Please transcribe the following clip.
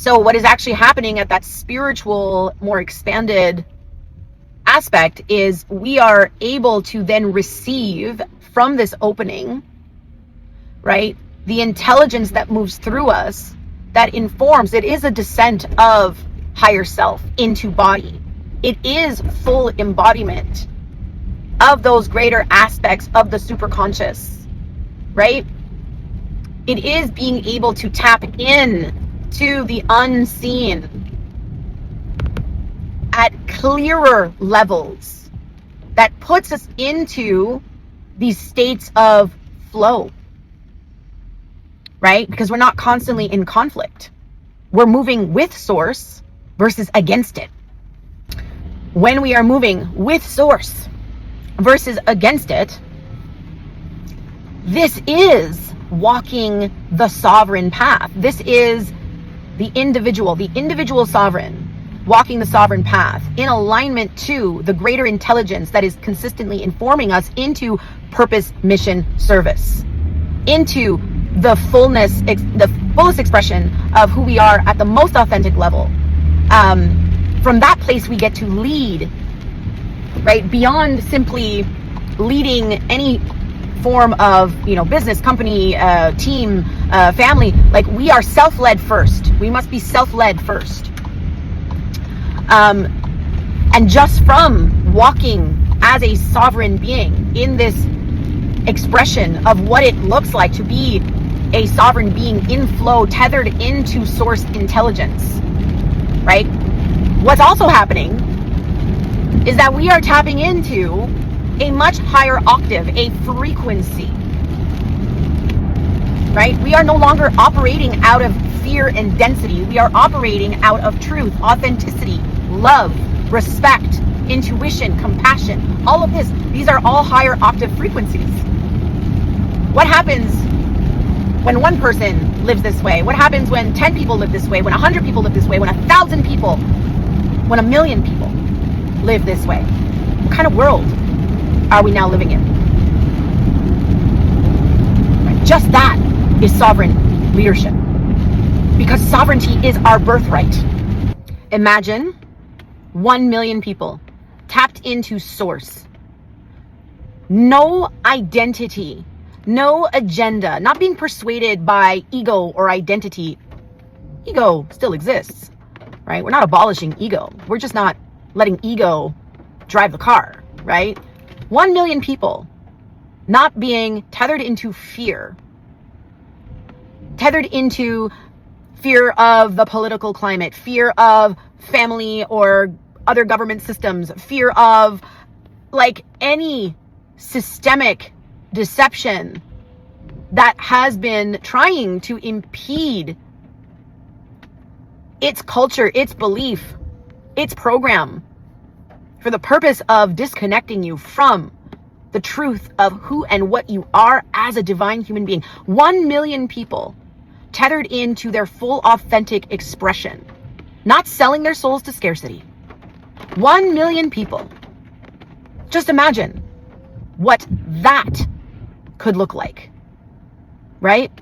So what is actually happening at that spiritual, more expanded aspect is we are able to then receive from this opening, right, the intelligence that moves through us, that informs. It is a descent of higher self into body. It is full embodiment of those greater aspects of the superconscious, right? It is being able to tap in to the unseen at clearer levels that puts us into these states of flow, right? Because we're not constantly in conflict. We're moving with source versus against it. When we are moving with source versus against it, this is walking the sovereign path. This is the individual sovereign, walking the sovereign path in alignment to the greater intelligence that is consistently informing us into purpose, mission, service, into the fullness, the fullest expression of who we are at the most authentic level. From that place, we get to lead, right? Beyond simply leading any form of, business, company, team, family. Like, we are self-led first. We must be self-led first. And just from walking as a sovereign being in this expression of what it looks like to be a sovereign being in flow, tethered into source intelligence, right? What's also happening is that we are tapping into a much higher octave, a frequency, right? We are no longer operating out of fear and density. We are operating out of truth, authenticity, love, respect, intuition, compassion, all of this. These are all higher octave frequencies. What happens when one person lives this way? What happens when 10 people live this way? When 100 people live this way? When 1,000 people? When 1,000,000 people live this way? What kind of world are we now living in? Right? Just that is sovereign leadership, because sovereignty is our birthright. Imagine 1,000,000 people tapped into source. No identity, no agenda, not being persuaded by ego or identity. Ego still exists, right? We're not abolishing ego. We're just not letting ego drive the car, right? 1,000,000 people not being tethered into fear, tethered into fear of the political climate, fear of family or other government systems, fear of like any systemic deception that has been trying to impede its culture, its belief, its program, for the purpose of disconnecting you from the truth of who and what you are as a divine human being. 1,000,000 people tethered into their full authentic expression, not selling their souls to scarcity. 1,000,000 people. Just imagine what that could look like, right?